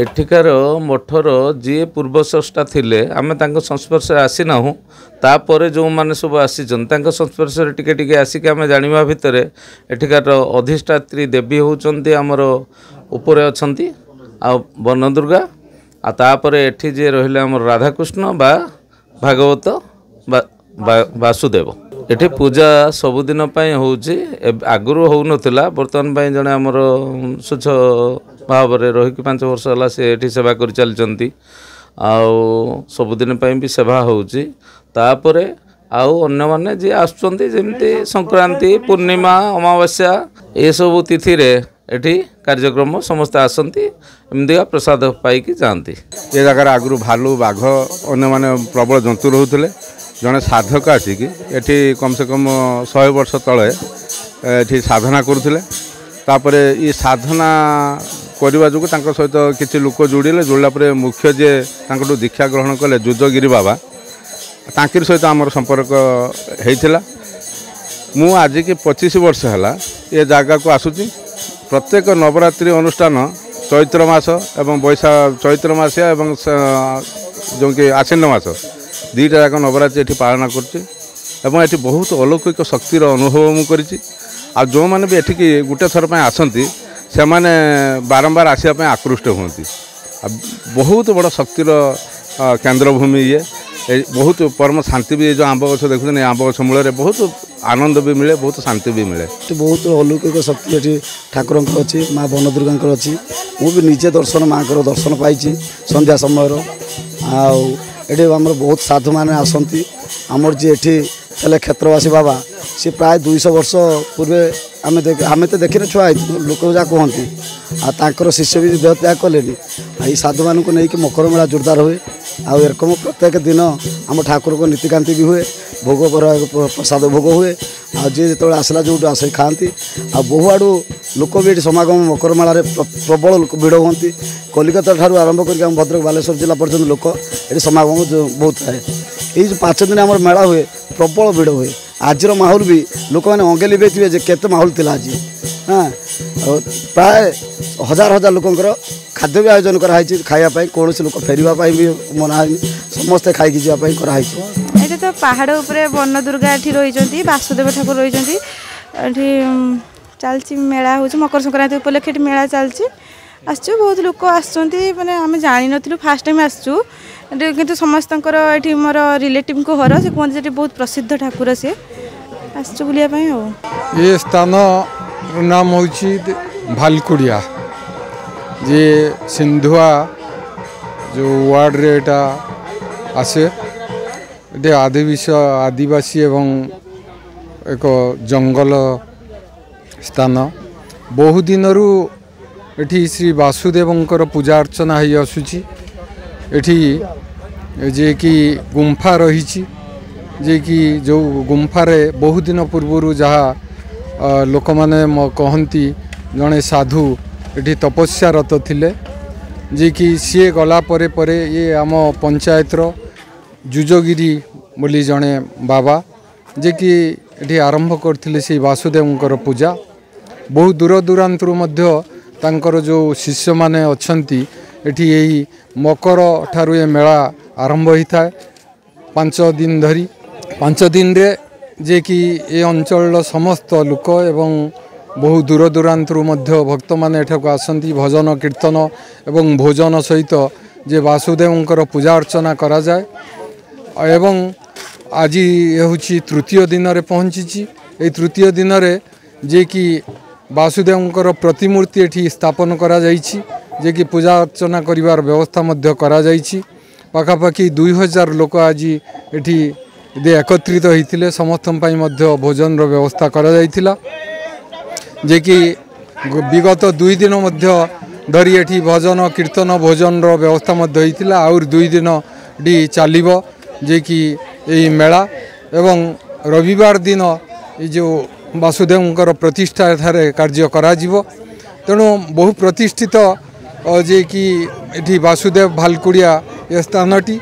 एठिकार मठर जी पूर्वस्रष्टा थिले आमे तांको संस्पर्श आसी ना तापर जो मैंने सब आसी संस्पर्श टिके टिके आसिक आमे जानिबा भितरे एठिकार अधिष्ठात्री देवी होउचंती हमर ऊपर अछंती आ वन दुर्गा आ तापर एठी जे रहिले हमर राधाकृष्ण बा भागवत वासुदेव एठी पूजा सबुदिन होउची आगुरु हो नथिला वर्तमान पई जने हमर सुछ भाव में रही 5 वर्ष है से एठी सेवा कर चलती सबुदिन भी सेवा होउची तापरे आउ अन्य माने जे आसुचंती जेमती संक्रांति पूर्णिमा अमावास्या ये सब तिथि रे एठी कार्यक्रम समस्त आसंती एमदिका प्रसाद पाई जाती। ये जगह आगु भालू बाघ अन्य माने प्रबल जंतु रोते जड़े साधक आसिक एठी कम से कम 100 वर्ष तले एठी साधना करुले तापर ये साधना करने जो सहित किसी लोक जोड़े जोड़ला मुख्य जे दीक्षा ग्रहण कले जुजगिरी बाबा तांकर सहित आमर संपर्क होता मु आज की 25 वर्ष है ये जगह को आसूची प्रत्येक नवरात्रि अनुष्ठान चैत्र मास एवं बैशाख चैत्र मासिया एवं जो कि आश्विन मास 2टा जाक नवरात्रि ये पालन कर बहुत अलौकिक शक्तिर अनुभव मुझे आ जो मैंने भी एठिकी गोटे थर पर आसती से मैंने बारंबार आसवाई आकृष्ट होती बहुत बड़ शक्तिर केन्द्रभूमि ये बहुत परम शांति भी जो आंब गछ देखुन आंब गछ मूल बहुत आनंद भी मिले बहुत शांति भी मिले बहुत अलौकिक शक्ति ये ठाकुर अच्छी माँ वन दुर्गा अच्छी मुझे निजे दर्शन माँ को दर्शन पाई संध्या समय आम बहुत साधु मैंने आसती आमर जी एठी क्षेत्रवासी बाबा सी प्राय 200 वर्ष पूर्वे आमे तो देखने छुआ लोक जहाँ कहती आर शिष्य भी देह त्याग कले ये साधु मानक नहीं मकर मेला जोरदार हुए आरकम प्रत्येक दिन आम ठाकुर को नीतिकांति भी हुए भोग प्रसाद भोग हुए जी जो आसला जो आस खाती बहु आड़ लोक भी ये समागम मकर मेल प्रबल भिड़ हमें कलिकता ठार आरंभ कर भद्रक बालेश्वर जिला पर्यटन लोक ये समागम बहुत थाए ये 5 दिन आम मेला हुए प्रबल भिड़ हुए आज माहौल भी लोक मैंने अंगे लिभे जे केते माहौल थिला आज हाँ प्राय हजार हजार लोकंर खाद्य भी आयोजन कराई खायापाई कौन लोक फेरवाई भी मना समस्ते खाई जावाई कराई ये तो पहाड़ उपरे वन दुर्गा ये रही वासुदेव ठाकुर रही चलती मेला हो मकर संक्रांति उपलक्षे मेला चलती आसचु बहुत लोक आसुँच मैंने आम जानी नु फास्ट टाइम आसचु किंतु समस्त ये मोर रिलेटिव को घर से कहते बहुत प्रसिद्ध ठाकुर सी आसचु बुलापाई ये स्थान नाम हो भालकुड़िया जे सिंधुआ जो वार्ड रे एटा आसे ये आदिवासी एवं एक जंगल स्थान बहु दिनरू एठी श्री वासुदेवंकर पूजा अर्चना हो आसुची। एठी जे कि गुंफा रही जे कि जो गुंफारे बहु दिन पूर्व जहाँ लोक मैंने कहती जड़े साधु ये तपस्यारत थिले जे कि सी गला परे परे ये आम पंचायतर जुजगिरी बोली जड़े बाबा जे कि ये आरंभ करथिले से वासुदेवंकर पूजा। बहु दूर दूरांतरू मध्य तांकर जो शिष्य माने अछंती एठी यही मकर ठारू ये मेला आरंभ होता है 5 दिन धरी। 5 दिन रे जे कि ये अंचल समस्त लोक एवं बहु दूर दूरांतरू मध्य भक्त माने एठाକୁ आसंती भजन कीर्तन एवं भोजन सहित जे वासुदेवंकर पूजा अर्चना करा जाए। एवं आज ये तृतीय दिन रे पहुँची। ए तृतीय दिन रे जे कि वासुदेवंकर प्रतिमूर्ति एठी स्थापन करा जाइछि जे कि पूजा अर्चना करिवार व्यवस्था मध्य करा जाइछि। पाखापाखि 2000 लोक आज एठी एकत्रित होइथिले। समस्तन पई मध्य भोजन रो व्यवस्था करा जाइथिला जे कि विगत 2 दिन मध्य धरी एठी भजन कीर्तन भोजन रो व्यवस्था मध्य होइथिला। और 2 दिन डी चलिबो जे कि एई मेला। एवं रविवार दिन ये जो वासुदेवंकर प्रतिष्ठा एठारे कार्य करा जिवो। तेणु बहु प्रतिष्ठित जे कि एठी वासुदेव भालकुड़िया ये स्थानटी